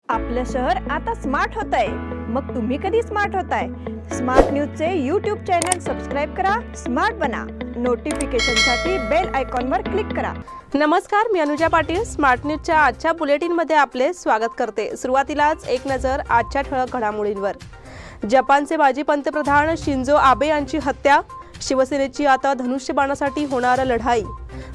आपलं शहर आता स्मार्ट होतंय, मग तुम्ही कधी स्मार्ट होताय? स्मार्ट न्यूजचे YouTube चॅनल सबस्क्राइब करा, स्मार्ट बना. नोटिफिकेशनसाठी बेल आयकॉनवर क्लिक करा. नमस्कार, मी अनुजा पाटील. स्मार्ट न्यूजच्या आजच्या बुलेटिनमध्ये आपले स्वागत करते. सुरुवातीलाच एक नजर आजच्या ठळक घडामोडींवर. जपानचे माजी पंतप्रधान शिंजो आबे यांची हत्या. शिवसेनेची आता धनुष्यबाणासाठी होणार लढाई.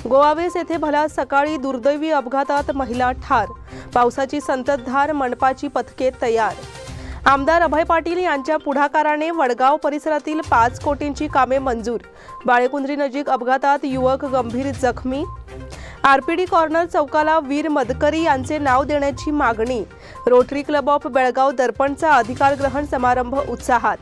गोवावेस येथे भला सकाळी दुर्दैवी अपघातात महिला ठार. पावसाची संततधार, मनपाची पथके तयार. आमदार अभय पाटील यांच्या पुढाकाराने वडगाव परिसरातील 5 कोटींची कामे मंजूर. बाळेकुंद्री नजीक अपघातात युवक गंभीर जखमी. आरपीडी कॉर्नर चौकाला वीर मदकरी यांचे नाव देण्याची मागणी. रोटरी क्लब ऑफ बेळगाव दर्पणचा अधिकार ग्रहण समारंभ उत्साहात.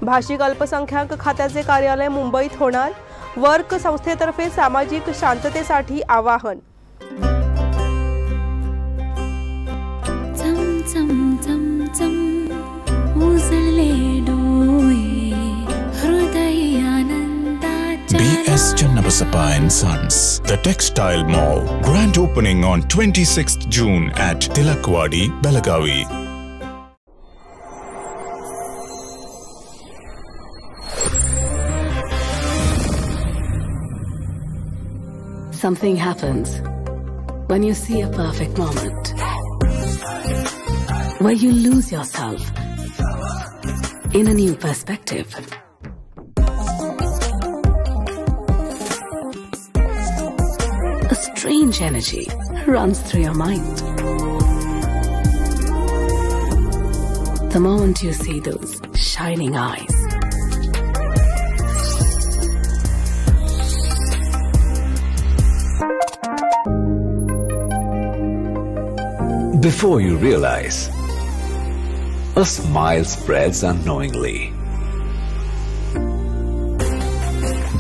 भाषिक अल्पसंख्याक खात्याचे कार्यालय मुंबईत होणार. वर्क संस्थेतर्फे सामाजिक शांततेसाठी आवाहन. BS Channabasappa and Sons, the Textile Mall. Grand opening on 26th June at Tilakwadi, Belagavi. Something happens when you see a perfect moment, where you lose yourself in a new perspective. A strange energy runs through your mind. The moment you see those shining eyes, before you realize, a smile spreads unknowingly.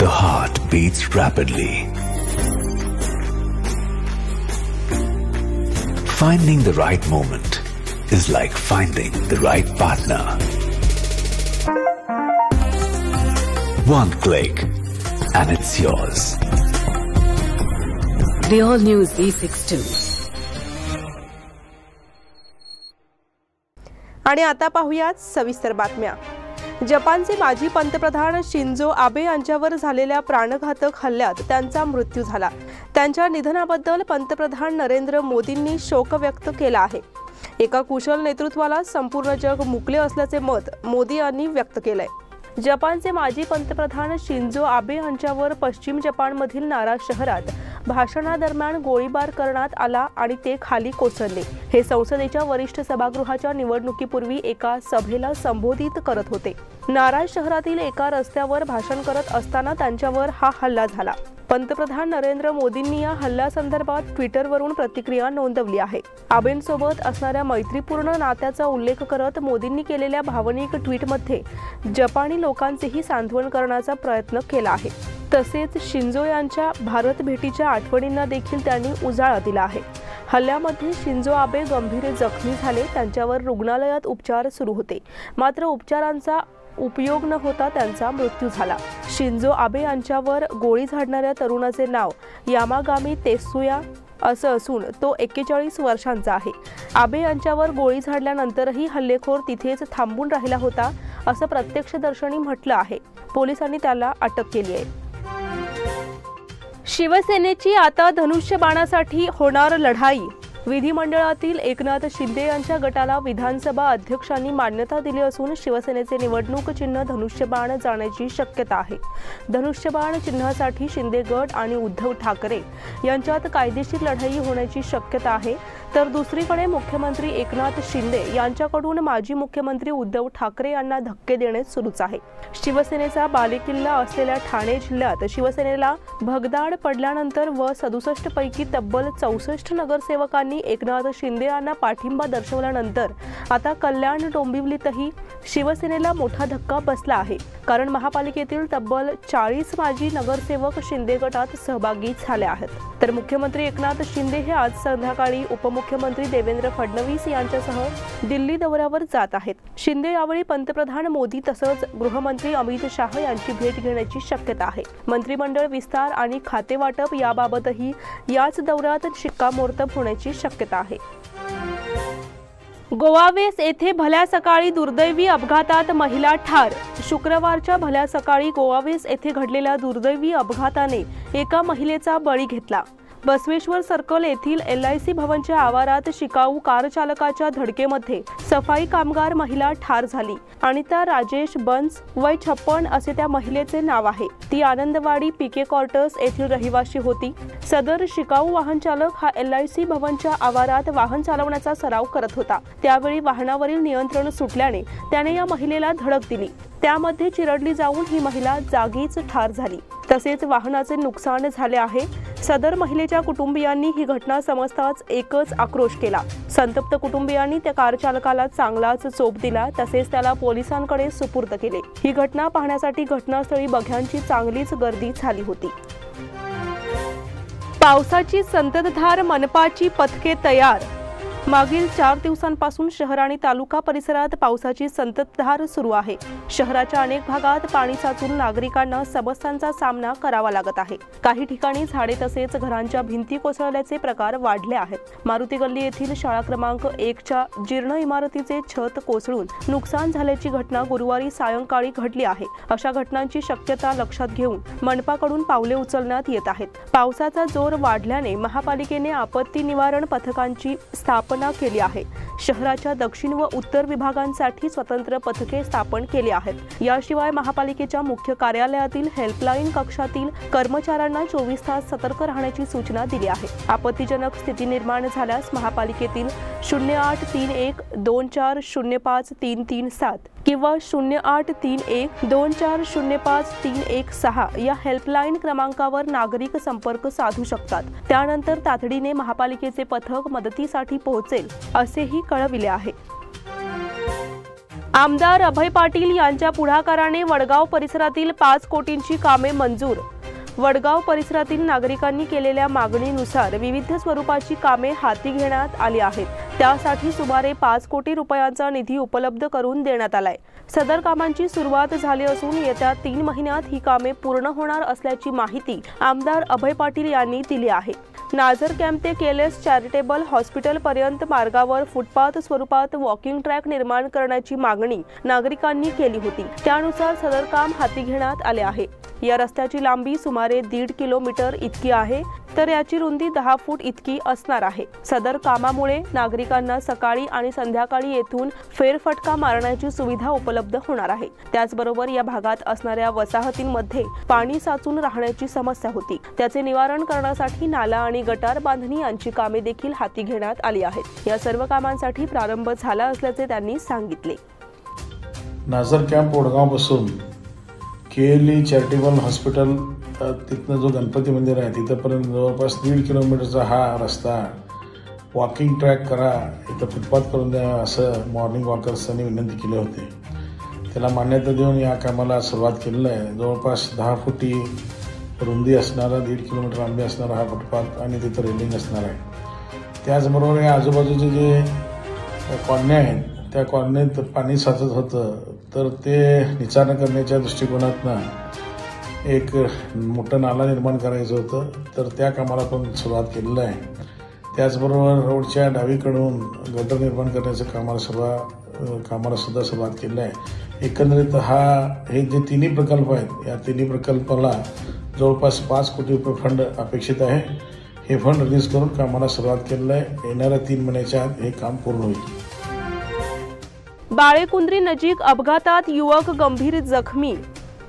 The heart beats rapidly. Finding the right moment is like finding the right partner. One click and it's yours. the all-new Z62. आणि आता पाहूयात सविस्तर बातम्या. जपानचे माजी पंतप्रधान Shinzo Abe यांच्यावर झालेल्या प्राणघातक हल्ल्यात त्यांचा मृत्यू झाला. त्यांच्या निधनाबद्दल पंतप्रधान नरेंद्र मोदींनी शोक व्यक्त केला आहे. एका कुशल नेतृत्वाला संपूर्ण जग मुकले असल्याचे मत मोदी यांनी व्यक्त केलंय. जपानचे माजी पंतप्रधान शिंजो आबे यांच्यावर पश्चिम जपानमधील नारा शहरात भाषणादरम्यान गोळीबार करण्यात आला आणि ते खाली कोसळले. हे संसदेच्या वरिष्ठ सभागृहाच्या निवडणुकीपूर्वी एका सभेला संबोधित करत होते. नारा शहरातील एका रस्त्यावर भाषण करत असताना त्यांच्यावर हा हल्ला झाला. पंतप्रधान नरेंद्र मोदींनी या हल्ल्यासंदर्भात ट्विटरवरून प्रतिक्रिया नोंदवली आहे. आबेंसोबत असणाऱ्या मैत्रीपूर्ण नात्याचा उल्लेख करत मोदींनी केलेल्या भावनिक ट्विटमध्ये जपानी लोकांचेही सांत्वन करण्याचा प्रयत्न केला आहे. तसेच शिंजो यांच्या भारत भेटीच्या आठवणींना देखील त्यांनी उजाळा दिला आहे. हल्ल्यामध्ये शिंजो आबे गंभीर जखमी झाले. त्यांच्यावर रुग्णालयात उपचार सुरू होते, मात्र उपचारांचा उपयोग न होता त्यांचा मृत्यू झाला. शिंजो आबे यांच्यावर गोळी झाडणाऱ्या तरुणाचे नाव यामागामी तेत्सुया असं असून तो 41 वर्षांचा आहे. आबे यांच्यावर गोळी झाडल्यानंतरही हल्लेखोर तिथेच थांबून राहिला होता असं प्रत्यक्षदर्शींनी म्हटलं आहे. पोलिसांनी त्याला अटक केली आहे. शिवसेनेची आता धनुष्यबाणासाठी होणार लढाई. विधिमंडळातील एकनाथ शिंदे यांच्या गटाला विधानसभा अध्यक्षांनी मान्यता दिली असून शिवसेनेचे निवडणूक चिन्ह धनुष्यबाण जाण्याची शक्यता आहे. धनुष्यबाण चिन्हासाठी शिंदे गट आणि उद्धव ठाकरे यांच्यात कायदेशीर लढाई होण्याची शक्यता आहे. तर दुसरीकडे मुख्यमंत्री एकनाथ शिंदे यांच्याकडून माजी मुख्यमंत्री उद्धव ठाकरे यांना धक्के देणे सुरूच आहे. शिवसेनेचा बालेकिल्ला असलेल्या ठाणे जिल्ह्यात शिवसेनेला भगदाड पडल्यानंतर व 67 पैकी तब्बल 64 नगरसेवकांनी एकनाथ शिंदे यांना पाठिंबा दर्शवल्यानंतर आता कल्याण डोंबिवलीतही शिवसेनेला मोठा धक्का बसला आहे. कारण महापालिकेतील तब्बल 40 माजी नगरसेवक शिंदे गटात सहभागी झाले आहेत. तर मुख्यमंत्री एकनाथ शिंदे हे आज संध्याकाळी उपमुख्यमंत्री देवेंद्र फडणवीस यांच्यासह दिल्ली दौऱ्यावर जात आहेत. शिंदे यावेळी पंतप्रधान मोदी तसंच गृहमंत्री अमित शाह यांची भेट घेण्याची शक्यता आहे. मंत्रिमंडळ विस्तार आणि खातेवाटप याबाबतही याच दौऱ्यात शिक्कामोर्तब होण्याची शक्यता आहे. गोवावेस येथे भल्या सकाळी दुर्दैवी अपघातात महिला ठार। शुक्रवारच्या भल्या सकाळी गोवावेस येथे घडलेल्या दुर्दैवी अपघाताने एका महिलेचा बळी घेतला। बसवेश्वर सर्कल येथील LIC भवनच्या आवारात शिकाऊ कार चालकाच्या धडकेमध्ये सफाई कामगार महिला ठार झाली। अनिता राजेश बन्स वय 56 असे त्या महिलेचे नाव आहे। ती आनंदवाडी PK क्वार्टर्स येथील रहिवासी होती। सदर शिकाऊ वाहन चालक हा LIC भवनच्या आवारात वाहन चालवण्याचा सराव करत होता। त्यावेळी वाहनावरील नियंत्रण सुटल्याने त्याने या महिलेला धडक दिली। त्यामध्ये चिरडली जाऊन ही महिला जागीच ठार झाली। तसेच वाहनाचे नुकसान झाले आहे। सदर महिलेच्या कुटुंबियांनी ही घटना समजताच एकच आक्रोश केला। संतप्त कुटुंबियांनी त्या कार चालकाला चांगलाच चोप दिला, तसेच त्याला पोलिसांकडे सुपूर्द केले। ही घटना पाहण्यासाठी घटनास्थळी बघ्यांची चांगलीच गर्दी झाली होती। पावसाची संततधार, मनपाची पथके तयार। मागील 4 दिवसांपासून शहर आणि तालुका परिसरात पावसाची संततधार सुरू आहे। शहराच्या अनेक भागात पाणी साचून नागरिकांना समस्यांचा सामना करावा लागत आहे। काही ठिकाणी झाडे तसेच घरांच्या भिंती कोसळल्याचे प्रकार वाढले आहेत। मारुती गल्ली येथील शाळा क्रमांक 1च्या जीर्ण इमारतीचे छत कोसळून नुकसान झाल्याची घटना गुरुवारी सायंकाळी घडली आहे। अशा घटनांची शक्यता लक्षात घेऊन मनपाकडून पावले उचलण्यात येत आहेत। पावसाचा जोर वाढल्याने महापालिकेने आपत्ती निवारण पथकांची स्थापना केली आहे। शहराच्या दक्षिण व उत्तर विभागांसाठी स्वतंत्र पथके स्थापन केली आहेत। याशिवाय महापालिकेच्या मुख्य कार्यालयातील हेल्पलाईन कक्षातील कर्मचाऱ्यांना 24 तास सतर्क राहण्याची सूचना दिली आहे। आपत्तीजनक स्थिती निर्माण झाल्यास महापालिकेतील 083124053337 किंवा 083124053316 या हेल्पलाईन क्रमांकावर नागरिक संपर्क साधू शकतात। त्यानंतर तातडीने महापालिकेचे पथक मदतीसाठी पोहोचेल असेही कळविले आहे। आमदार अभय पाटील यांच्या पुढाकाराने वडगाव परिसरातील 5 कोटींची कामे मंजूर। वडगाव परिसरातील नागरिकांनी केलेल्या मागणीनुसार विविध स्वरूपाची कामे हाती घेण्यात आली आहेत। त्यासाठी सुमारे 5 कोटी रुपयांचा निधी उपलब्ध करून देण्यात आलाय। सदर कामांची सुरुवात झाली असून येत्या 3 महिन्यात ही कामे पूर्ण होणार असल्याची माहिती आमदार अभय पाटील यांनी दिली आहे। नाझर कॅम्प ते केलेस चॅरिटेबल हॉस्पिटल पर्यंत मार्गावर फुटपाथ स्वरूपात वॉकिंग ट्रॅक निर्माण करण्याची मागणी नागरिकांनी केली होती। त्यानुसार सदर काम हाती घेण्यात आले आहे। या रस्त्याची लांबी सुमारे 1.5 किलोमीटर इतकी आहे, तर याची रुंदी 10 फूट इतकी असणार आहे। सदर कामामुळे नागरिकांना सकाळी आणि संध्याकाळी येथून फेरफटका मारण्याची सुविधा उपलब्ध होणार आहे। त्याचबरोबर या भागात असणाऱ्या वसाहतींमध्ये पाणी साचून राहण्याची समस्या होती। त्याचे निवारण करण्यासाठी नाला आणि गटार बांधणी यांची कामे देखील हाती घेण्यात आली आहेत। या सर्व कामांसाठी प्रारंभ झाला असल्याचे त्यांनी सांगितले। नाझर कॅम्प वडगाव पासून KLE चॅरिटेबल हॉस्पिटल तिथनं जो गणपती मंदिर आहे तिथपर्यंत जवळपास 1.5 किलोमीटरचा हा रस्ता वॉकिंग ट्रॅक करा, इथं फुटपाथ करून द्या असं मॉर्निंग वॉकर्सनी विनंती केली होती। त्याला मान्यता देऊन या कामाला सुरुवात केलेलं आहे। जवळपास 10 फुटी रुंदी असणारा 1.5 किलोमीटर लांबी असणारा हा फुटपाथ आणि तिथं रेलिंग असणार आहे। त्याचबरोबर या आजूबाजूचे जे कॉलन्या आहेत त्या कॉलनीत पाणी साचत होतं, तर ते निचारण करण्याच्या दृष्टिकोनातनं एक मोठं नाला निर्माण करायचं होतं, तर त्या कामाला पण सुरुवात केलेलं आहे। त्याचबरोबर रोडच्या डावीकडून गटर निर्माण करण्याचं कामाला सुद्धा सुरुवात केली आहे। एकंदरीत हे जे तिन्ही प्रकल्प आहेत या तिन्ही प्रकल्पाला जवळपास 5 कोटी रुपये फंड अपेक्षित आहे। हे फंड रिलीज करून कामाला सुरुवात केलेलं आहे। येणाऱ्या 3 महिन्याच्या आत हे काम पूर्ण होईल। बाळेकुंद्री नजीक अपघातात युवक गंभीर जखमी।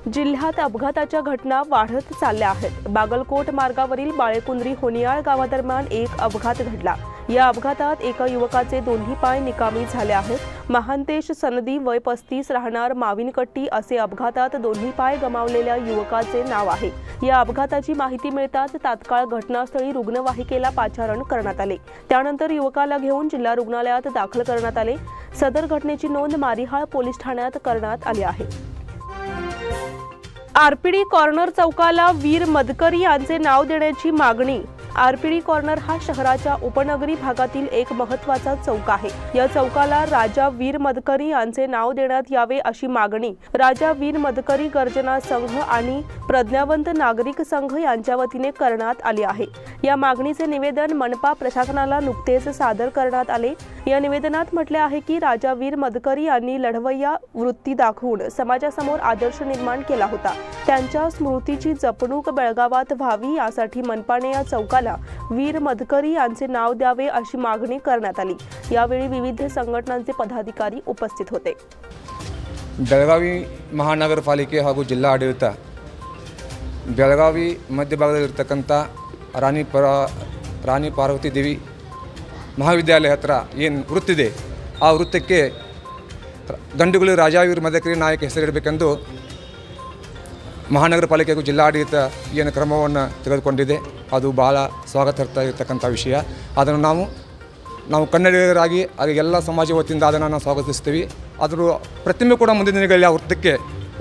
जिल्ह्यात अपघाताच्या घटना वाढत चालल्या आहेत। बागलकोट मार्गावरील बाळेकुंद्री होनियाळ गावादरम्यान एक अपघात घडला। या अपघातात एका युवकाचे दोन्ही पाय निकामी झाले आहेत। महांतेश सनदी वय 35 राहणार माविनकट्टी असे अपघातात दोन्ही पाय गमावलेल्या युवकाचे नाव आहे। या अपघाताची माहिती मिळताच तात्काळ घटनास्थळी रुग्णवाहिकेला पाचारण करण्यात आले। त्यानंतर युवकाला घेऊन जिल्हा रुग्णालयात दाखल करण्यात आले। सदर घटनेची नोंद मारिहाळ पोलीस ठाण्यात करण्यात आली आहे। RPD कॉर्नर चौकाला वीर मदकरी यांचे नाव देण्याची मागणी। आरपीडी कॉर्नर हा शहराच्या उपनगरी भागातील एक महत्त्वाचा चौक आहे। या चौकाला राजा वीर मदकरी यांचे नाव देण्यात यावे अशी मागणी राजा वीर मदकरी गर्जना संघ आणि प्रज्ञावंत नागरिक संघ यांच्या वतीने करण्यात आली आहे। या मागणीचे निवेदन मनपा प्रशासनाला नुकतेच सादर करण्यात आले। या निवेदनात म्हटले आहे की राजा वीर मदकरी यांनी लढवय्या वृत्ती दाखवून समाजासमोर आदर्श निर्माण केला होता। त्यांच्या स्मृतीची जपणूक बेळगावात व्हावी यासाठी मनपाने या चौकाला वीर मदकरी यांचे नाव द्यावे अशी मागणी करण्यात आली। यावेळी विविध संघटनांचे पदाधिकारी उपस्थित होते। ಬೆಳಗಾವಿ ಮಹಾನಗರ ಪಾಲಿಕೆ ಹಾಗೂ ಜಿಲ್ಲಾ ಆಡಳಿತ ಬೆಳಗಾವಿ ಮಧ್ಯಭಾಗದಲ್ಲಿರ್ತಕ್ಕಂಥ ರಾಣಿ ಪಾರ್ವತಿ ದೇವಿ ಮಹಾವಿದ್ಯಾಲಯ ಹತ್ರ ಏನು ವೃತ್ತಿದೆ ಆ ವೃತ್ತಕ್ಕೆ ದಂಡುಗುಳಿ ರಾಜಾವೀರ್ ಮದಕರಿ ನಾಯಕ ಹೆಸರಿಡಬೇಕೆಂದು ಮಹಾನಗರ ಪಾಲಿಕೆ ಹಾಗೂ ಜಿಲ್ಲಾ ಆಡಳಿತ ಏನು ಕ್ರಮವನ್ನು ತೆಗೆದುಕೊಂಡಿದೆ ಅದು ಬಹಳ ಸ್ವಾಗತಾರ್ಹ ಇರತಕ್ಕಂಥ ವಿಷಯ। ಅದನ್ನು ನಾವು ಕನ್ನಡಿಗರಾಗಿ ಹಾಗೆ ಎಲ್ಲ ಸಮಾಜ ವತಿಯಿಂದ ಅದನ್ನು ನಾವು ಸ್ವಾಗತಿಸ್ತೀವಿ। ಅದರ ಪ್ರತಿಮೆ ಕೂಡ ಮುಂದಿನ ದಿನಗಳಲ್ಲಿ ಆ ವೃತ್ತಕ್ಕೆ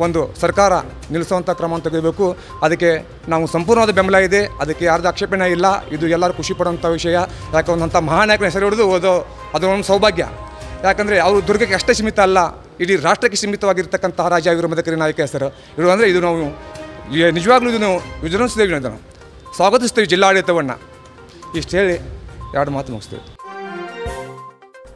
ಒಂದು ಸರ್ಕಾರ ನಿಲ್ಲಿಸುವಂಥ ಕ್ರಮ ತೆಗೆದುಬೇಕು। ಅದಕ್ಕೆ ನಾವು ಸಂಪೂರ್ಣವಾದ ಬೆಂಬಲ ಇದೆ, ಅದಕ್ಕೆ ಯಾರ್ದು ಆಕ್ಷೇಪಣೆ ಇಲ್ಲ। ಇದು ಎಲ್ಲರೂ ಖುಷಿ ಪಡುವಂಥ ವಿಷಯ। ಯಾಕೆ ಒಂದಂಥ ಮಹಾನಾಯಕನ ಹೆಸರು ಹಿಡಿದು ಅದು ಒಂದು ಸೌಭಾಗ್ಯ। ಯಾಕಂದರೆ ಅವರು ದುರ್ಗಕ್ಕೆ ಅಷ್ಟೇ ಸೀಮಿತ ಅಲ್ಲ, ಇಡೀ ರಾಷ್ಟ್ರಕ್ಕೆ ಸೀಮಿತವಾಗಿರ್ತಕ್ಕಂತಹ ರಾಜ ವೀರ ಮದಕರಿ ನಾಯಕ ಹೆಸರು ಇಡು ಅಂದರೆ ಇದು ನಾವು ನಿಜವಾಗ್ಲೂ ಇದನ್ನು ವಿಜೃಂಭಿಸ್ತೀವಿ, ಅದನ್ನು ಸ್ವಾಗತಿಸ್ತೀವಿ ಜಿಲ್ಲಾಡಳಿತವನ್ನು। ಇಷ್ಟು ಹೇಳಿ ಎರಡು ಮಾತು ಮುಗಿಸ್ತೀವಿ।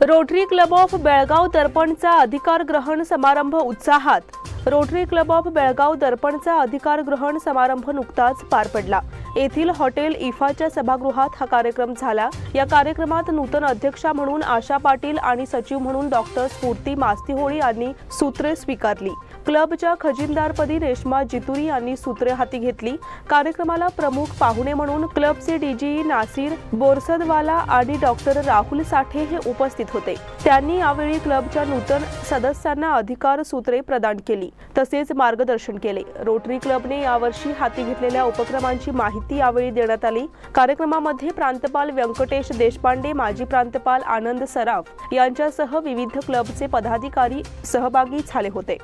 रोटरी क्लब ऑफ बेळगाव दर्पणचा अधिकार ग्रहण समारंभ उत्साहात। रोटरी क्लब ऑफ बेळगाव दर्पणचा अधिकार ग्रहण समारंभ नुकताच पार पडला। येथील हॉटेल इफाच्या सभागृहात हा कार्यक्रम झाला। या कार्यक्रमात नूतन अध्यक्षा म्हणून आशा पाटील आणि सचिव म्हणून डॉक्टर स्फूर्ती मास्तीहोळी यांनी सूत्रे स्वीकारली। क्लबच्या खजिनदारपदी रेश्मा जितुरी यांनी सूत्रे हाती घेतली। कार्यक्रमाला प्रमुख पाहुणे म्हणून क्लबचे डीजी नासिर बोरसदवाला आणि डॉक्टर राहुल साठे हे उपस्थित होते। त्यांनी यावेळी क्लबच्या नूतन सदस्यांना अधिकार सूत्रे प्रदान केली तसेच मार्गदर्शन केले। रोटरी क्लबने यावर्षी हाती घेतलेल्या उपक्रमांची माहिती यावेळी देण्यात आली। कार्यक्रमामध्ये प्रांतपाल व्यंकटेश देशपांडे, माजी प्रांतपाल आनंद सराफ यांच्यासह विविध क्लबचे पदाधिकारी सहभागी झाले होते।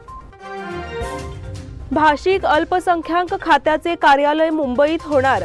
भाषिक अल्पसंख्याक खात्याचे कार्यालय मुंबईत होणार।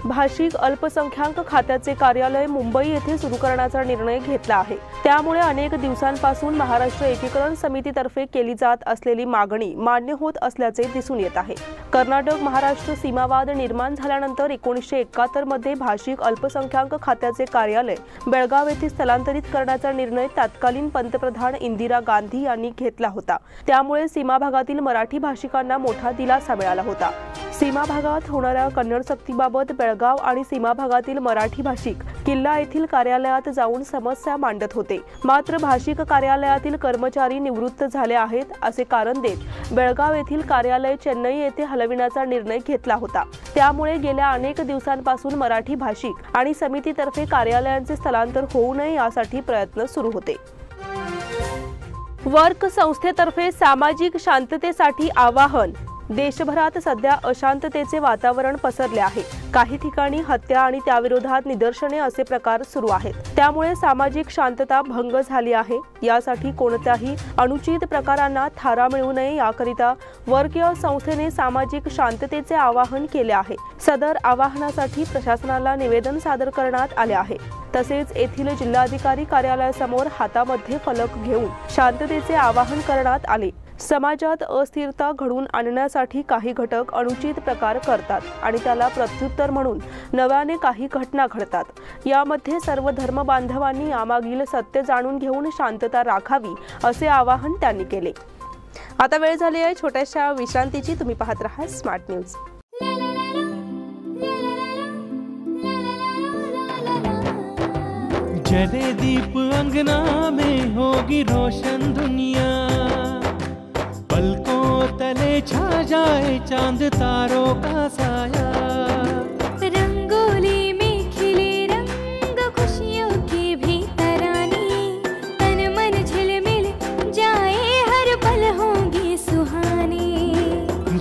भाषिक अल्पसंख्याक खात्याचे कार्यालय मुंबई येथे सुरू करण्याचा निर्णय घेतला आहे। त्यामुळे अनेक दिवसांपासून महाराष्ट्र एकीकरण समितीतर्फे केली जात असलेली मागणी मान्य होत असल्याचे दिसून येत आहे। कर्नाटक महाराष्ट्र सीमावाद निर्माण झाल्यानंतर 1971 मध्ये भाषिक अल्पसंख्याक खात्याचे कार्यालय बेळगाव येथे स्थलांतरित करण्याचा निर्णय तत्कालीन पंतप्रधान इंदिरा गांधी यांनी घेतला होता। त्यामुळे सीमा भागातील मराठी भाषिकांना मोठा दिलासा मिळाला होता। सीमा भागात होणाऱ्या कन्नड सक्तीबाबत बेळगाव आणि सीमा भागातील मराठी भाषिक किल्ला येथील कार्यालयात जाऊन समस्या मांडत होते। मात्र भाषिक कार्यालयातील कर्मचारी निवृत्त झाले आहेत असे कारण देत बेळगाव येथील कार्यालय चेन्नई येथे हलविण्याचा निर्णय घेतला होता। त्यामुळे गेल्या अनेक दिवसांपासून मराठी भाषिक आणि समितीतर्फे कार्यालयांचे स्थलांतर होऊ नये यासाठी प्रयत्न सुरू होते। वर्क संस्थेतर्फे सामाजिक शांततेसाठी आवाहन। देशभरात सध्या अशांततेचे वातावरण पसरले आहे। काही ठिकाणी हत्या आणि त्याविरोधात निदर्शने असे प्रकार सुरू आहेत। त्यामुळे सामाजिक शांतता भंग झाली आहे। यासाठी कोणत्याही अनुचित प्रकारांना थारा मिळू नये याकरिता वर्क या संस्थेने सामाजिक शांततेचे आवाहन केले आहे। सदर आवाहनासाठी प्रशासनाला निवेदन सादर करण्यात आले आहे। तसेच येथील जिल्हाधिकारी कार्यालयासमोर हातामध्ये फलक घेऊन शांततेचे आवाहन करण्यात आले। समाजात अस्थिरता घडवून आणण्यासाठी काही घटक अनुचित प्रकार करतात आणि त्याला प्रत्युत्तर म्हणून नव्याने काही घटना घडतात। यामध्ये सर्व धर्म बांधवांनी यामागील सत्य जाणून घेऊन शांतता राखावी असे आवाहन त्यांनी केले। आता वेळ झाली आहे छोट्याशा विश्रांतीची। तुम्ही पाहत रहा स्मार्ट न्यूज। जले दीप अंगना में होगी रोशन दुनिया, पलकों तले छा जाए चांद तारों का साया। रंगोली में खिले रंग खुशियों की भी तरानी, तन मन झिलमिल जाए हर पल होंगी सुहानी।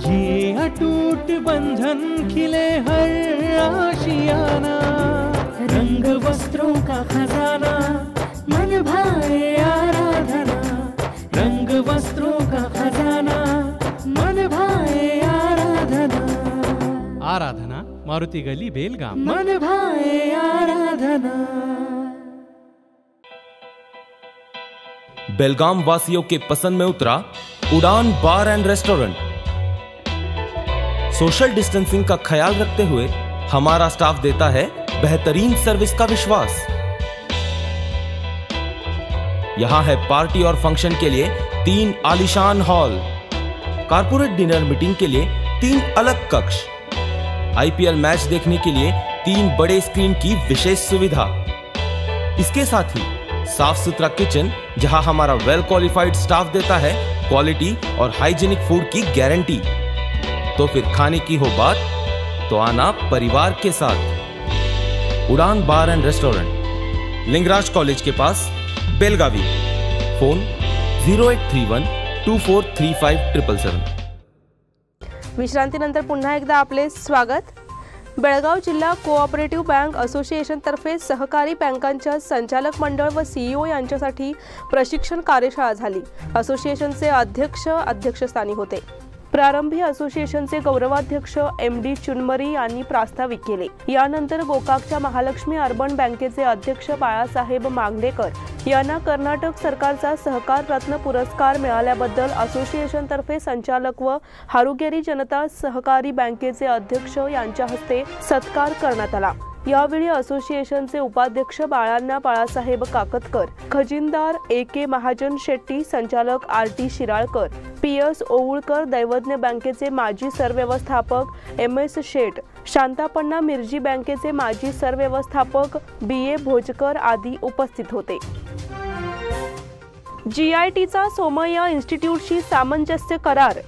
ये अटूट बंधन खिले हर आशियाना, रंग वस्त्रों का खजाना मन भाए आराधना। रंग वस्त्रों का खजाना मन भाए आराधना। आराधना मारुति गली बेलगाम। मन भाए आराधना। बेलगाम वासियों के पसंद में उतरा उड़ान बार एंड रेस्टोरेंट। सोशल डिस्टेंसिंग का ख्याल रखते हुए हमारा स्टाफ देता है बेहतरीन सर्विस का विश्वास। यहां है पार्टी और फंक्शन के लिए 3 आलीशान हॉल, कारपोरेट डिनर मीटिंग के लिए 3 अलग कक्ष, IPL मैच देखने के लिए 3 बड़े स्क्रीन की विशेष सुविधा। इसके साथ ही साफ सुथरा किचन जहां हमारा वेल क्वालिफाइड स्टाफ देता है क्वालिटी और हाइजीनिक फूड की गारंटी। तो फिर खाने की हो बात तो आना परिवार के साथ। उड़ान बार एंड रेस्टोरेंट, लिंगराज कॉलेज के पास, बेलगावी। फोन 0831243577। विश्रांतीनंतर पुन्हा एकदा आपले स्वागत। बेळगाव जिल्हा कोऑपरेटिव्ह बँक असोसिएशनतर्फे सहकारी बँकांच्या संचालक मंडळ व CEO यांच्यासाठी प्रशिक्षण कार्यशाळा झाली। असोसिएशनचे अध्यक्षस्थानी होते। प्रारंभी असोसिएशनचे गौरवाध्यक्ष MD चुनमरी यांनी प्रास्ताविक केले। यानंतर गोकाकच्या महालक्ष्मी अर्बन बँकेचे अध्यक्ष बाळासाहेब मांगलेकर यांना कर्नाटक सरकारचा सहकार रत्न पुरस्कार मिळाल्याबद्दल असोसिएशनतर्फे संचालक व हारुगेरी जनता सहकारी बँकेचे अध्यक्ष यांच्या हस्ते सत्कार करण्यात आला। यावेळी असोसिएशनचे उपाध्यक्ष बाळाण्णा बाळासाहेब काकतकर, खजिनदार AK महाजन शेट्टी, संचालक RT शिराळकर, PS ओवळकर, दैवज्ञ बँकेचे माजी सरव्यवस्थापक MS शेठ, शांतापण्णा मिर्जी बँकेचे माजी सरव्यवस्थापक BA भोजकर आदी उपस्थित होते। GITचा सोमय्या इन्स्टिट्यूटशी सामंजस्य करार।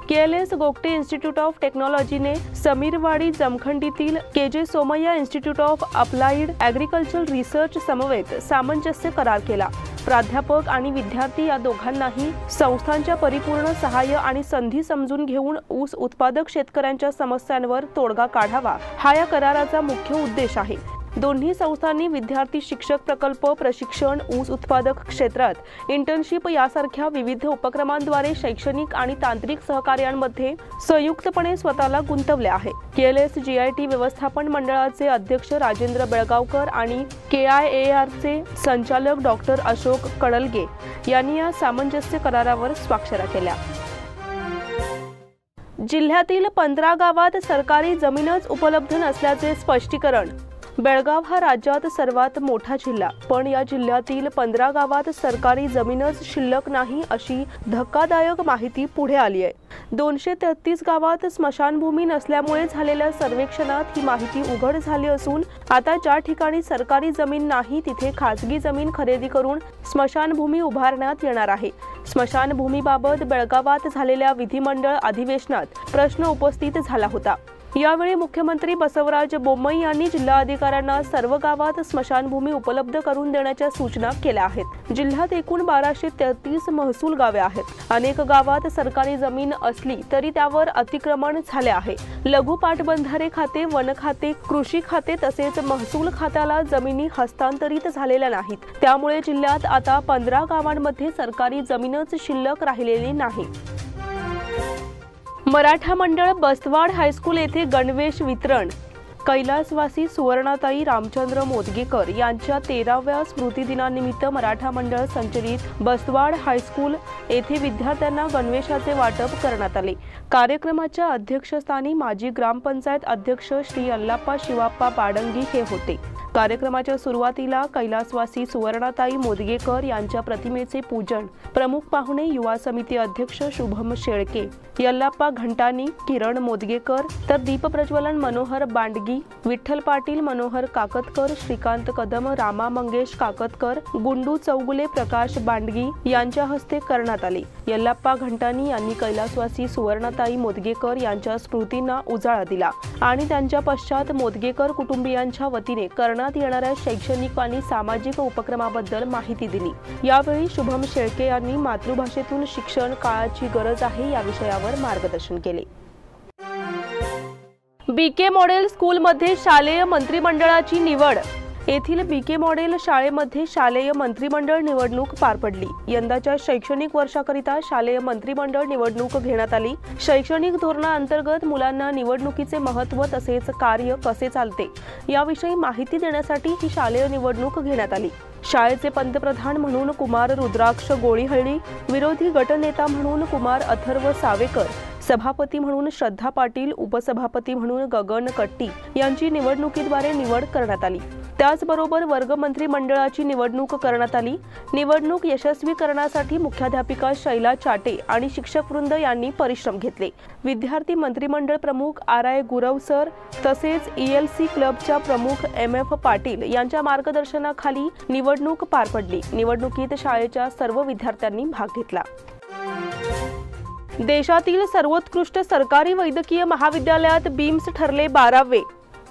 KLS गोगटे इन्स्टिट्यूट ऑफ टेक्नॉलॉजीने समीरवाडी जमखंडीतील KJ Somaiya institute of applied agriculture research समवेत सामंजस्य करार केला। प्राध्यापक आणि विद्यार्थी या दोघांनाही संस्थांच्या परिपूर्ण सहाय्य आणि संधी समजून घेऊन ऊस उत्पादक शेतकऱ्यांच्या समस्यांवर तोडगा काढावा हा या कराराचा मुख्य उद्देश आहे। दोन्ही संस्थांनी विद्यार्थी शिक्षक प्रकल्प, प्रशिक्षण, ऊस उत्पादक क्षेत्रात इंटर्नशिप यासारख्या विविध उपक्रमांद्वारे शैक्षणिक आणि तांत्रिक सहकार्यांमध्ये संयुक्तपणे स्वतःला गुंतवले आहे। KLS GIT व्यवस्थापन मंडळाचे अध्यक्ष राजेंद्र बेळगावकर आणि KIARचे संचालक डॉक्टर अशोक कडलगे यांनी या सामंजस्य करारावर स्वाक्षऱ्या केल्या। जिल्ह्यातील 15 गावात सरकारी जमीनच उपलब्ध नसल्याचे स्पष्टीकरण। बेळगाव हा राज्यात सर्वात मोठा जिल्हा, पण या जिल्ह्यातील 15 गावात सरकारी जमीनच शिल्लक नाही अशी धक्कादायक माहिती पुढे आली आहे। 233 गावात स्मशानभूमी नसल्यामुळे झालेल्या सर्वेक्षणात ही माहिती उघड झाली असून आता ज्या ठिकाणी सरकारी जमीन नाही तिथे खासगी जमीन खरेदी करून स्मशानभूमी उभारण्यात येणार आहे। स्मशानभूमीबाबत बेळगावात झालेल्या विधिमंडळ अधिवेशनात प्रश्न उपस्थित झाला होता। यावेळी मुख्यमंत्री बसवराज बोम्मई यांनी जिल्हाधिकाऱ्यांना सर्व गावात स्मशानभूमी उपलब्ध करून देण्याच्या सूचना केल्या आहेत। जिल्ह्यात एकूण 1233 महसूल गावे आहेत। अनेक गावात सरकारी जमीन असली तरी त्यावर अतिक्रमण झाले आहे। लघु पाटबंधारे खाते, वन खाते, कृषी खाते तसेच महसूल खात्याला जमिनी हस्तांतरित झालेल्या नाहीत। त्यामुळे जिल्ह्यात आता 15 गावांमध्ये सरकारी जमीनच शिल्लक राहिलेली नाही। मराठा मंडळ बस्तवाड हायस्कूल येथे गणवेश वितरण। कैलासवासी सुवर्णाताई रामचंद्र मोदगेकर यांच्या 13व्या स्मृतिदिनानिमित्त मराठा मंडळ संचलित बस्तवाड हायस्कूल येथे विद्यार्थ्यांना गणवेशाचे वाटप करण्यात आले। कार्यक्रमाच्या अध्यक्षस्थानी माजी ग्रामपंचायत अध्यक्ष श्री अल्लाप्पा शिवाप्पा बाडंगी हे होते। कार्यक्रमाच्या सुरुवातीला कैलासवासी सुवर्णाताई मोदगेकर यांच्या प्रतिमेचे पूजन, प्रमुख पाहुणे युवा समिती अध्यक्ष शुभम शेळके, यल्लाप्पा घंटानी, किरण मोदगेकर, तर दीप प्रज्वलन मनोहर बांडगी, विठ्ठल पाटील, मनोहर काकतकर, श्रीकांत कदम, रामा मंगेश काकतकर, गुंडू चौगुले, प्रकाश बांडगी यांच्या हस्ते करण्यात आले। यल्लाप्पा घंटानी यांनी कैलासवासी सुवर्णाताई मोदगेकर यांच्या स्मृतींना उजाळा दिला आणि त्यांच्या पश्चात मोदगेकर कुटुंबियांच्या वतीने करण्यात येणाऱ्या शैक्षणिक आणि सामाजिक उपक्रमाबद्दल माहिती दिली। यावेळी शुभम शेळके यांनी मातृभाषेतून शिक्षण काळाची गरज आहे या विषयावर मार्गदर्शन केले। BK मॉडेल स्कूलमध्ये शालेय मंत्रिमंडळाची निवड। येथील बीके मॉडेल शाळेमध्ये शालेय मंत्रिमंडळ निवडणूक पार पडली। यंदाच्या शैक्षणिक वर्षाकरिता शालेय मंत्रिमंडळ निवडणूक घेण्यात आली। शैक्षणिक धोरणाअंतर्गत मुलांना निवडणुकीचे महत्त्व तसेच कार्य कसे चालते याविषयी माहिती देण्यासाठी ही शालेय निवडणूक घेण्यात आली। शाळेचे पंतप्रधान म्हणून कुमार रुद्राक्ष गोळीहळ्ळी, विरोधी गटनेता म्हणून कुमार अथर्व सावेकर, सभापती म्हणून श्रद्धा पाटील, उपसभापती म्हणून गगन कट्टी यांची निवडणुकीद्वारे निवड करण्यात आली। त्याचबरोबर वर्ग मंत्रिमंडळाची निवडणूक करण्यात आली। निवडणूक यशस्वी करण्यासाठी मुख्याध्यापिका शैला चाटे आणि शिक्षकवृंद यांनी परिश्रम घेतले। विद्यार्थी मंत्रिमंडळ प्रमुख RI गुरव सर तसेच ELC क्लबच्या प्रमुख MF पाटील यांच्या मार्गदर्शनाखाली निवडणूक पार पडली। निवडणुकीत शाळेच्या सर्व विद्यार्थ्यांनी भाग घेतला। देशातील सर्वोत्कृष्ट सरकारी वैद्यकीय महाविद्यालयात बीम्स ठरले 12वे।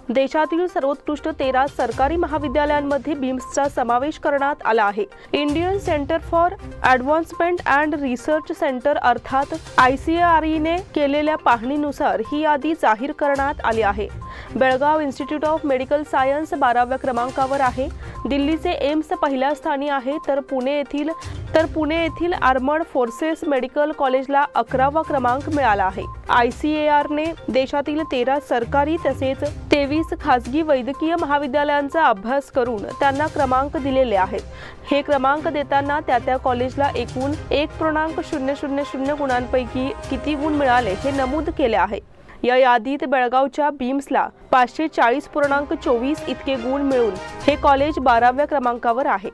देशातील सर्वोत्कृष्ट 13 सरकारी महाविद्यालयांमध्ये बीम्सचा समावेश करण्यात आला आहे। Indian centre for advancement and research centre अर्थात ICARE ने केलेल्या पाहणीनुसार ही यादी जाहीर करण्यात आली आहे। Belgaum institute of medical science 12व्या क्रमांकावर आहे। दिल्लीचे एम्स पहिल्या स्थानी आहे, तर पुणे येथील आर्मर्ड फोर्सेस मेडिकल कॉलेजला 11वा क्रमांक मिळाला आहे। ICAR ने देशातील 13 सरकारी तसेच 23 खासगी वैद्यकीय महाविद्यालयांचा अभ्यास करून त्यांना क्रमांक दिलेले आहेत। हे क्रमांक देताना त्या कॉलेजला एकूण 1.000 गुणांपैकी किती गुण मिळाले हे नमूद केले आहे। या यादीत बेळगावच्या बीम्सला 540.24 इतके गुण मिळून हे कॉलेज 12व्या क्रमांकावर आहे।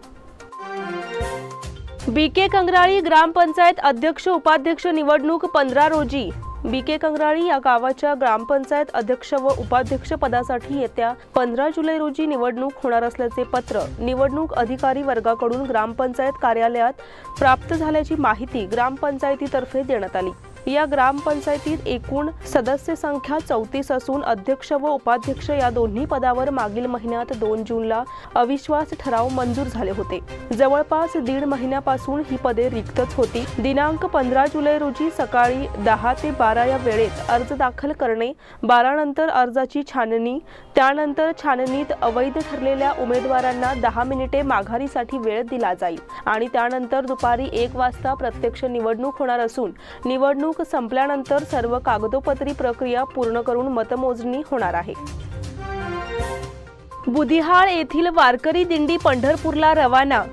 बीके कंगराळी ग्रामपंचायत अध्यक्ष उपाध्यक्ष निवडणूक 15 रोजी। बीके कंगराळी या गावाच्या ग्रामपंचायत अध्यक्ष व उपाध्यक्ष पदासाठी येत्या 15 जुलै रोजी निवडणूक होणार असल्याचे पत्र निवडणूक अधिकारी वर्गाकडून ग्रामपंचायत कार्यालयात प्राप्त झाल्याची माहिती ग्रामपंचायतीतर्फे देण्यात आली। या ग्रामपंचायतीत एकूण सदस्य संख्या 34 असून अध्यक्ष व उपाध्यक्ष या दोन्ही पदावर मागील महिन्यात 2 जूनला अविश्वास ठराव मंजूर झाले होते। जवळपास 1.5 महिन्यापासून ही पदे रिक्तच होती। दिनांक 15 जुलै रोजी सकाळी 10 ते 12 या वेळेत अर्ज दाखल करणे, 12 नंतर अर्जाची छाननी, त्यानंतर छाननीत अवैध ठरलेल्या उमेदवारांना 10 मिनिटे माघारीसाठी वेळ दिला जाईल आणि त्यानंतर दुपारी 1 वाजता प्रत्यक्ष निवडणूक होणार असून निवडणूक संपल्यानंतर सर्व कागदोपत्री प्रक्रिया पूर्ण करून मतमोजणी होणार आहे। बुदिहाळ येथील वारकरी दिंडी पंढरपूरला रवाना।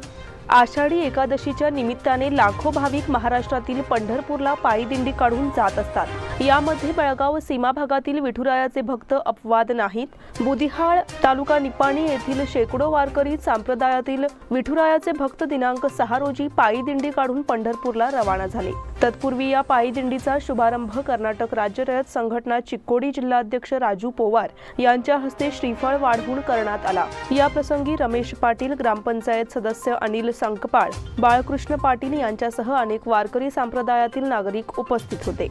आषाढी एकादशीच्या निमित्ताने लाखो भाविक महाराष्ट्रातील पंढरपूरला पायी दिंडी काढून जात असतात। यामध्ये बेळगाव सीमा भागातील विठुरायाचे भक्त अपवाद नाहीत। बुदिहाळ तालुका निपाणी येथील शेकडो वारकरी संप्रदायातील विठुरायाचे भक्त दिनांक 6 रोजी पायी दिंडी काढून पंढरपूरला रवाना झाले। तत्पूर्वी या पायी दिंडीचा शुभारंभ कर्नाटक राज्य रयत संघटना चिक्कोडी जिल्हाध्यक्ष राजू पोवार यांच्या हस्ते श्रीफळ वाढवून करण्यात आला। या प्रसंगी रमेश पाटील, ग्रामपंचायत सदस्य अनिल संकपाळ, बाळकृष्ण पाटील यांच्यासह अनेक वारकरी संप्रदायातील नागरिक उपस्थित होते।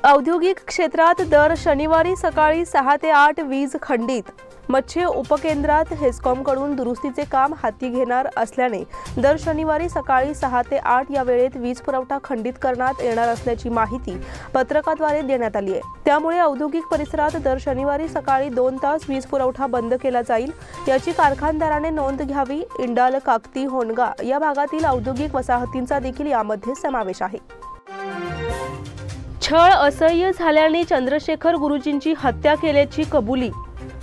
औद्योगिक क्षेत्रात दर शनिवारी सकाळी 6 ते 8 वीज खंडित। मच्छे उपकेंद्रात हेस्कॉमकडून दुरुस्तीचे काम हाती घेणार असल्याने दर शनिवारी सकाळी 6 ते 8 या वेळेत वीज पुरवठा खंडित करण्यात येणार असल्याची माहिती पत्रकाद्वारे देण्यात आली आहे। त्यामुळे औद्योगिक परिसरात दर शनिवारी सकाळी 2 तास वीज पुरवठा बंद केला जाईल, याची कारखानदाराने नोंद घ्यावी। इंडाल, काकती, होनगा या भागातील औद्योगिक वसाहतींचा देखील यामध्ये समावेश आहे। छळ असह्य झाल्याने चंद्रशेखर गुरुजींची हत्या केल्याची कबुली।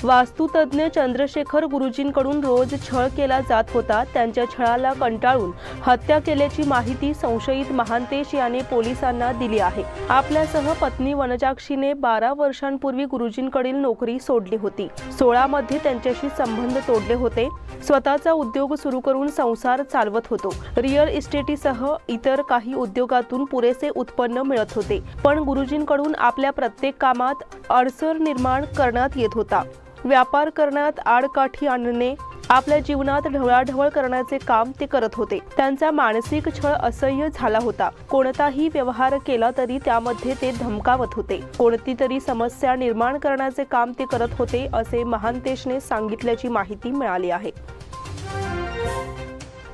वास्तुतज्ञ चंद्रशेखर गुरुजींकडून रोज छळ केला जात होता। त्यांच्या छळाला कंटाळून हत्या केल्याची माहिती संशयित महांतेश याने पोलिसांना दिली आहे। आपल्यासह पत्नी वनजाक्षीने 12 वर्षांपूर्वी गुरुजींकडील नोकरी सोडली होती। 16 मध्ये त्यांच्याशी संबंध तोडले होते। स्वतःचा उद्योग सुरू करून संसार चालवत होतो। रिअल इस्टेटीसह इतर काही उद्योगातून पुरेसे उत्पन्न मिळत होते, पण गुरुजींकडून आपल्या प्रत्येक कामात अडसर निर्माण करण्यात येत होता। व्यापार करण्यात आडकाठी आणणे, आपल्या जीवनात ढवळाढवळ करण्याचे काम ते करत होते। त्यांचा मानसिक छळ असह्य झाला होता। कोणताही व्यवहार केला तरी त्यामध्ये ते धमकावत होते। कोणती तरी समस्या निर्माण करण्याचे काम ते करत होते, असे महांतेशने सांगितल्याची माहिती मिळाली आहे।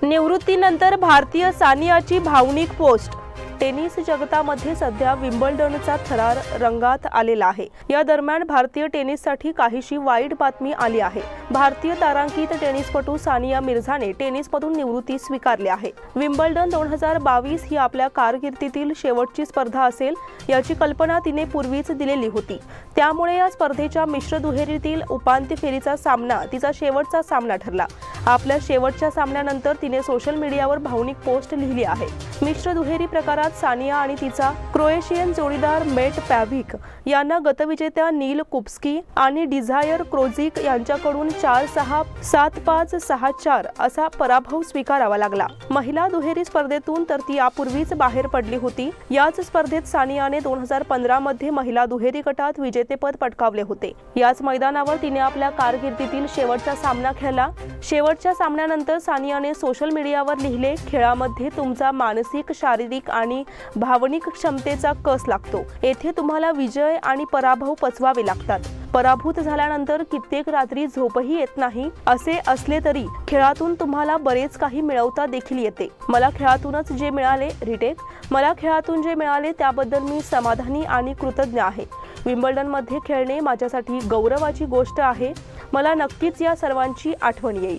निवृत्तीनंतर भारतीय सानियाची भावनिक पोस्ट। टेनिस जगतामध्ये सध्या विम्बल्डनचा थरार रंगात आलेला आहे। या दरम्यान भारतीय टेनिससाठी काहीशी वाईट बातमी आली आहे। भारतीय तारांकित टेनिसपटू सानिया मिर्झाने टेनिसमधून निवृत्ती स्वीकारली आहे। विम्बल्डन 2022 ही आपल्या कारकिर्दीतील शेवटची स्पर्धा असेल याची कल्पना तिने पूर्वीच दिलेली होती। त्यामुळे या स्पर्धेच्या मिश्र दुहेरीतील उपांत्य फेरीचा सामना तिचा शेवटचा सामना ठरला। आपल्या शेवटच्या सामन्यानंतर तिने सोशल मीडियावर भावनिक पोस्ट लिहिली आहे। मिश्र दुहेरी प्रकारात सानिया आणि तिचा क्रोएशियन जोडीदार मेट पॅव्हिक यांना गतविजेत्या नील कुप्स्की आणि डिझायर क्रोझिक यांच्याकडून 4-6, 7-5, 6-4 असा पराभव स्वीकारावा लागला। महिला दुहेरी स्पर्धेतून तर ती यापूर्वीच बाहेर पडली होती। याच स्पर्धेत सानियाने 2015 मध्ये महिला दुहेरी गटात विजेतेपद पटकावले होते। याच मैदानावर तिने आपल्या कारकिर्दीतील शेवटचा सामना खेळला। शेवटच्या सामन्यानंतर सानियाने सोशल मीडियावर लिहिले, खेळामध्ये तुमचा मानसिक, शारीरिक आणि भावनिक क्षमतेचा कस लागतो। येथे तुम्हाला विजय आणि पराभव पचवावे लागतात। पराभूत झाल्यानंतर कित्येक रात्री झोपही येत नाही। असे असले तरी खेळातून तुम्हाला बरेच काही मिळवता देखील येते। मला खेळातूनच जे मिळाले रिटेक मला खेळातून जे मिळाले त्याबद्दल मी समाधानी आणि कृतज्ञ आहे। विम्बल्डनमध्ये खेळणे माझ्यासाठी गौरवाची गोष्ट आहे। मला नक्कीच या सर्वांची आठवण येईल।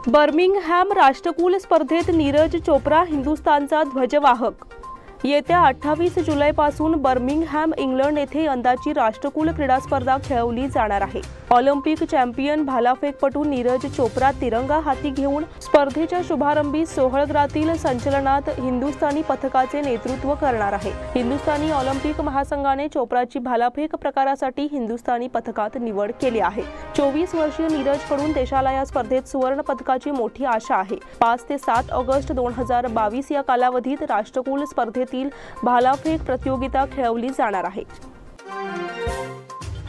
बर्मिंगहॅम राष्ट्रकुल स्पर्धेत नीरज चोप्रा हिंदुस्थानचा ध्वजवाहक। येत्या 28 जुलैपासून बर्मिंगहॅम इंग्लंड येथे यंदाची राष्ट्रकुल क्रीडा स्पर्धा खेळवली जाणार आहे। ऑलिम्पिक चॅम्पियन भालाफेकपटू नीरज चोप्रा तिरंगा हाती घेऊन स्पर्धेच्या शुभारंभी सोहळ्यातील संचलनात हिंदुस्थानी पथकाचे नेतृत्व करणार आहे। हिंदुस्थानी ऑलिम्पिक महासंघाने चोप्राची भालाफेक प्रकारासाठी हिंदुस्थानी पथकात निवड केली आहे। 24 वर्षीय नीरजकडून देशाला या स्पर्धेत सुवर्ण पदकाची मोठी आशा आहे। 5 ते 7 ऑगस्ट 2022 या कालावधीत राष्ट्रकुल स्पर्धेतील भालाफेक प्रतियोगिता खेळवली जाणार आहे।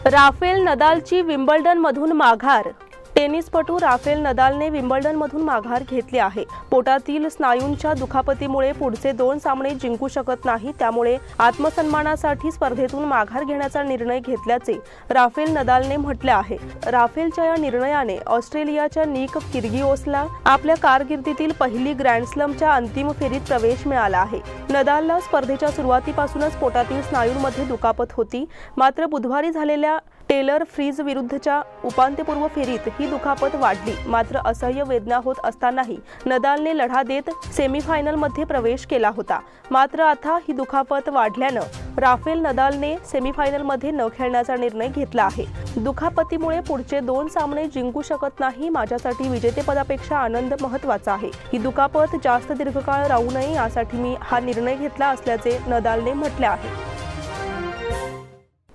राफेल नदालची विम्बल्डनमधून माघार। टेनिसपटू राफेल नदालने विम्बल्डनमधून माघार घेतली आहे। पोटातील स्नायूंच्या दुखापतीमुळे पुढचे 2 सामने जिंकू शकत नाही। त्यामुळे आत्मसन्मानासाठी स्पर्धेतून माघार घेण्याचा निर्णय घेतल्याचे राफेल नदालने म्हटले आहे। राफेलच्या या निर्णयाने ऑस्ट्रेलियाच्या निक किर्गिओसला आपल्या कारकिर्दीतील पहिली ग्रँड स्लॅमच्या अंतिम फेरीत प्रवेश मिळाला आहे। नदालला स्पर्धेच्या सुरुवातीपासूनच पोटातील स्नायूंमध्ये दुखापत होती। मात्र बुधवारी झालेल्या टेलर फ्रीज विरुद्धच्या उपांत्यपूर्व फेरीत ही दुखापत वाढली। मात्र असह्य वेदना होत असतानाही नदालने लढा देत सेमीफायनलमध्ये प्रवेश केला होता। मात्र आता ही दुखापत वाढल्यानं राफेल नदालने सेमीफायनलमध्ये न खेळण्याचा निर्णय घेतला आहे। दुखापतीमुळे पुढचे 2 सामने जिंकू शकत नाही। माझ्यासाठी विजेतेपदापेक्षा आनंद महत्त्वाचा आहे। ही दुखापत जास्त दीर्घकाळ राहू नये यासाठी मी हा निर्णय घेतला असल्याचे नदालने म्हटले आहे।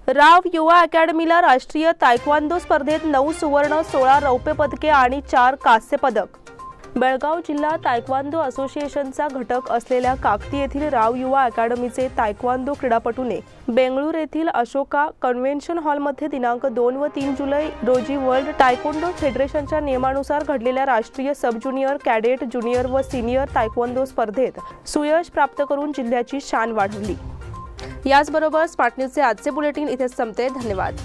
राव युवा अकॅडमीला राष्ट्रीय तायक्वांदो स्पर्धेत 9 सुवर्ण, 16 रौप्य पदके आणि 4 कांस्य पदक। बेळगाव जिल्हा तायक्वांदो असोसिएशनचा घटक असलेल्या काकती येथील राव युवा अकॅडमीचे तायक्वांदो क्रीडापटूने बेंगळूर येथील अशोका कन्व्हेन्शन हॉलमध्ये दिनांक 2 व 3 जुलै रोजी वर्ल्ड तायक्वांदो फेडरेशनच्या नियमानुसार घडलेल्या राष्ट्रीय सब ज्युनियर, कॅडेट, ज्युनियर व सिनियर तायक्वांदो स्पर्धेत सुयश प्राप्त करून जिल्ह्याची शान वाढवली। याचबरोबर स्मार्ट न्यूजचे आजचे बुलेटिन इथेच संपते। धन्यवाद।